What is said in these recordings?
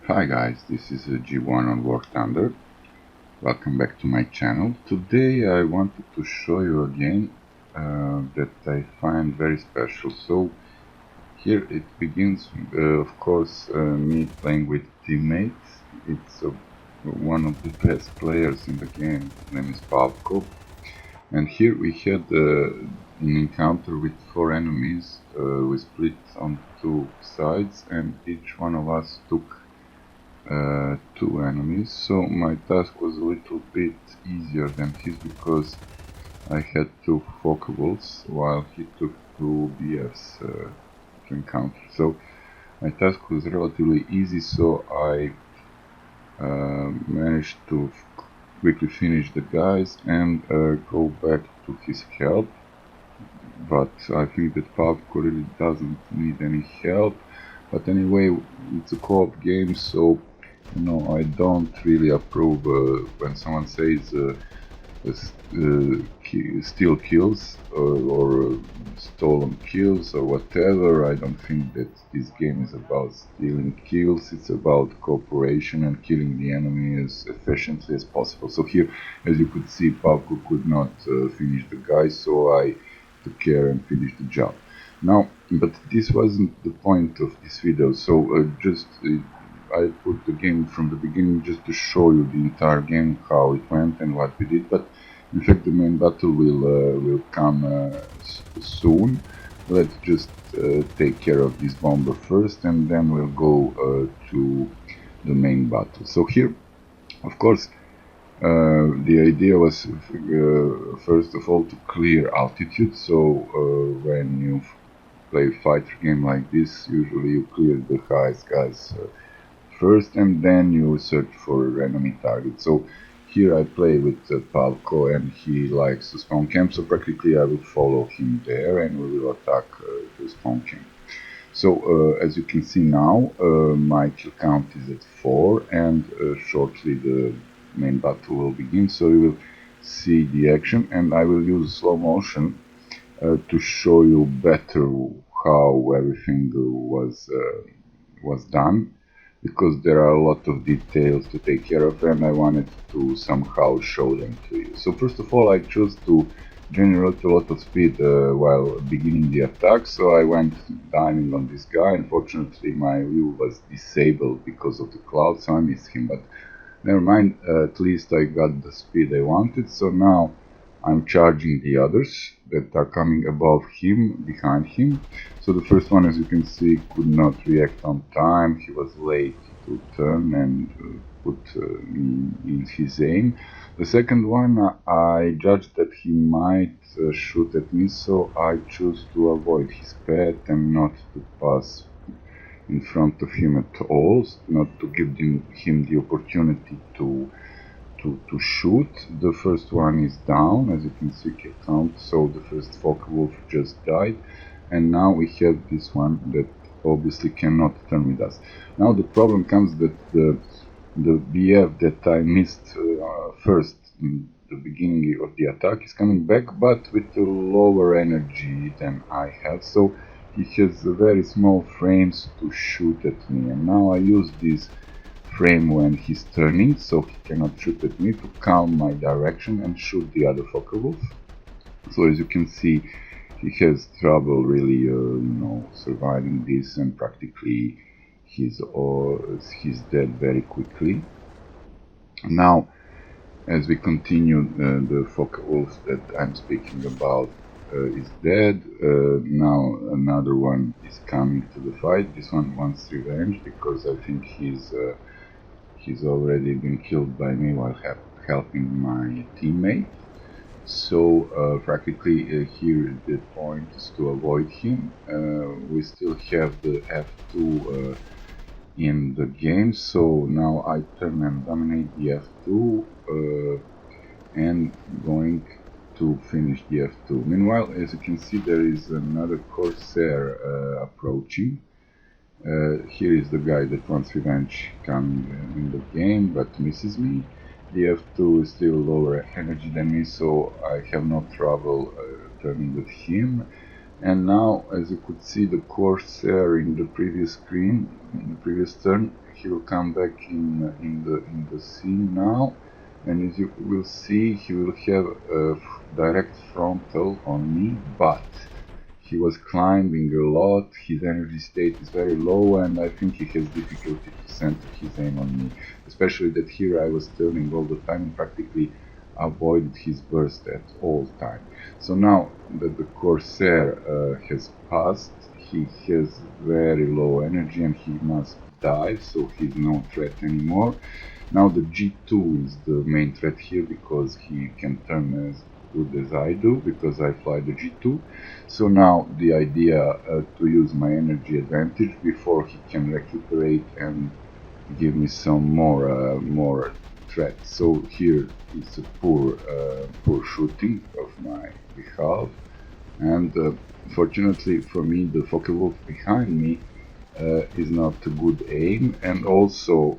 Hi guys, this is G1 on Warthunder. Welcome back to my channel. Today I wanted to show you a game that I find very special. So here it begins, of course, me playing with teammates. It's one of the best players in the game. His name is Pavko. And here we had an encounter with 4 enemies. We split on 2 sides and each one of us took 2 enemies, so my task was a little bit easier than his because I had 2 focables while he took 2 BFs to encounter. So my task was relatively easy, so I managed to quickly finish the guys and go back to his help. But I think that Pavko really doesn't need any help. But anyway, it's a co-op game, so I don't really approve when someone says steal kills or stolen kills or whatever. I don't think that this game is about stealing kills. It's about cooperation and killing the enemy as efficiently as possible. So here, as you could see, Pavko could not finish the guy, so I took care and finished the job. Now, but this wasn't the point of this video, so I put the game from the beginning just to show you the entire game, how it went and what we did, but in fact the main battle will come soon. Let's just take care of this bomber first and then we'll go to the main battle. So here, of course, the idea was first of all to clear altitude, so when you play a fighter game like this, usually you clear the highest guys first and then you search for enemy targets. So here I play with Pavko and he likes the spawn camp, so practically I will follow him there and we will attack the spawn camp. So as you can see now, my kill count is at 4 and shortly the main battle will begin, so you will see the action and I will use slow motion to show you better how everything was done, because there are a lot of details to take care of and I wanted to somehow show them to you. So first of all, I chose to generate a lot of speed while beginning the attack, so I went diving on this guy. Unfortunately my view was disabled because of the cloud, so I missed him, but never mind, at least I got the speed I wanted. So now I'm charging the others that are coming above him, behind him. So the first one, as you can see, could not react on time. He was late to turn and put in his aim. The second one, I judged that he might shoot at me, so I chose to avoid his path and not to pass in front of him at all, not to give him the opportunity to shoot. The first one is down, as you can see, kill count, so the first Focke Wolf just died, and now we have this one that obviously cannot turn with us. Now the problem comes that the BF that I missed first in the beginning of the attack is coming back, but with a lower energy than I have, so he has very small frames to shoot at me, and now I use this frame when he's turning, so he cannot shoot at me, to calm my direction and shoot the other Focke Wolf. So as you can see, he has trouble really, surviving this, and practically he's dead very quickly. Now, as we continue, the Focke Wolf that I'm speaking about is dead. Now another one is coming to the fight. This one wants revenge because I think he's already been killed by me while helping my teammate. So practically here the point is to avoid him. We still have the F2 in the game, so now I turn and dominate the F2 and going to finish the F2. Meanwhile, as you can see, there is another Corsair approaching. Here is the guy that wants revenge coming in the game but misses me. The F2 is still lower energy than me, so I have no trouble turning with him. And now, as you could see, the Corsair in the previous screen, in the previous turn, he will come back in the scene now, and as you will see, he will have a direct frontal on me, but he was climbing a lot, his energy state is very low, and I think he has difficulty to center his aim on me. Especially that here I was turning all the time and practically avoided his burst at all time. So now that the Corsair has passed, he has very low energy and he must die, so he's no threat anymore. Now the G2 is the main threat here because he can turn as good as I do, because I fly the G2. So now the idea to use my energy advantage before he can recuperate and give me some more threat. So here it's a poor shooting of my behalf, and fortunately for me the Focke-Wulf behind me is not a good aim, and also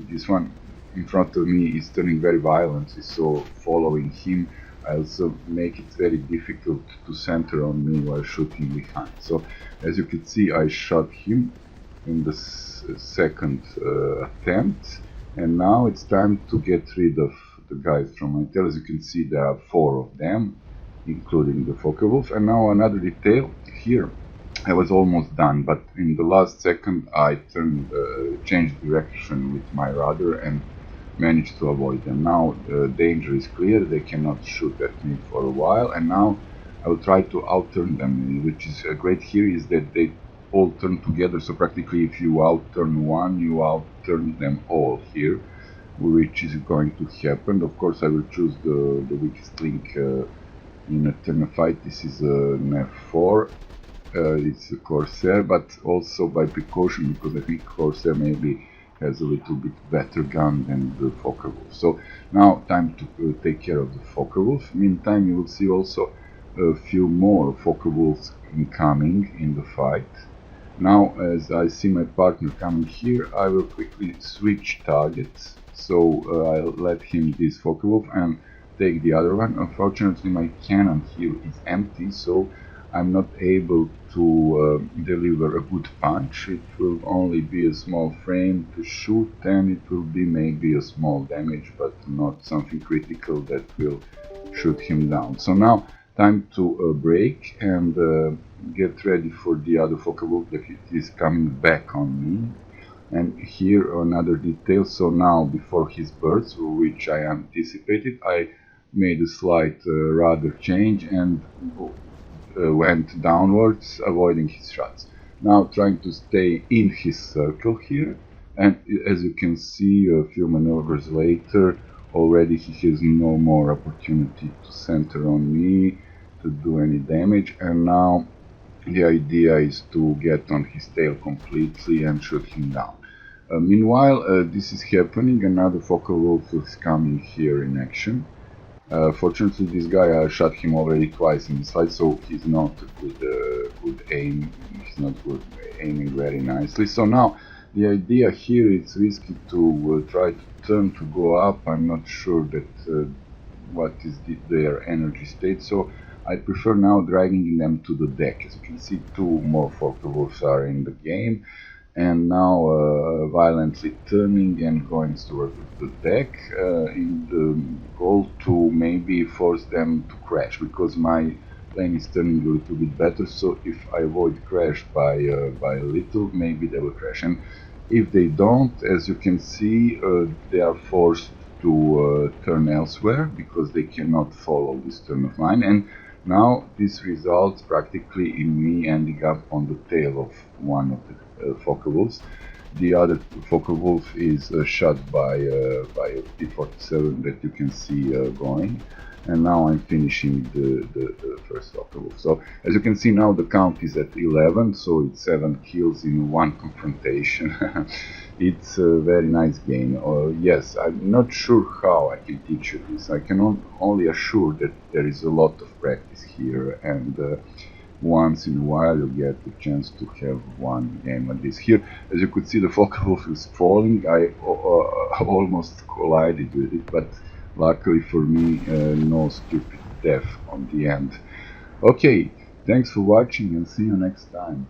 this one in front of me is turning very violently, so following him I also make it very difficult to center on me while shooting behind. So as you can see, I shot him in the second attempt, and now it's time to get rid of the guys from my tail. As you can see, there are 4 of them, including the Focke-Wulf. And now another detail here, I was almost done, but in the last second I changed direction with my rudder and managed to avoid them. Now danger is clear, they cannot shoot at me for a while, and now I will try to outturn them. Which is great here is that they all turn together, so practically if you outturn one, you outturn them all here, which is going to happen. Of course I will choose the weakest link in a turn of fight. This is an F4. It's a Corsair, but also by precaution, because I think Corsair maybe has a little bit better gun than the Focke-Wulf. So now time to take care of the Focke-Wulf. Meantime, you will see also a few more Focke-Wulfs incoming in the fight. Now, as I see my partner coming here, I will quickly switch targets. So I'll let him this Focke-Wulf and take the other one. Unfortunately, my cannon here is empty, so I'm not able to deliver a good punch. It will only be a small frame to shoot, and it will be maybe a small damage, but not something critical that will shoot him down. So now time to break and get ready for the other Focke-Wulf that is coming back on me. And here another detail, so now before his burst, which I anticipated, I made a slight rudder change and went downwards, avoiding his shots. Now trying to stay in his circle here, and as you can see a few maneuvers later, already he has no more opportunity to center on me, to do any damage, and now the idea is to get on his tail completely and shoot him down. Meanwhile, this is happening, another Focke-Wulf is coming here in action. Fortunately, this guy, I shot him already twice in this fight, so he's not a good aim, he's not good aiming very nicely. So now, the idea here is risky to try to turn to go up. I'm not sure that what is their energy state, so I prefer now dragging them to the deck. As you can see, 2 more Focke-Wulfs are in the game, and now violently turning and going towards the deck in the goal to maybe force them to crash, because my plane is turning a little bit better, so if I avoid crash by a little, maybe they will crash. And if they don't, as you can see, they are forced to turn elsewhere because they cannot follow this turn of mine, and now this results practically in me ending up on the tail of one of the Focke-Wulfs. The other Focke-Wulf is shot by a P-47 that you can see going, and now I'm finishing the first Focke-Wulf. So as you can see now the count is at 11, so it's 7 kills in 1 confrontation. It's a very nice game. Yes, I'm not sure how I can teach you this. I can only assure that there is a lot of practice here, and once in a while you get the chance to have one game like this. Here, as you could see, the Focke-Wulf is falling. I almost collided with it, but luckily for me, no stupid death on the end. Okay, thanks for watching and see you next time.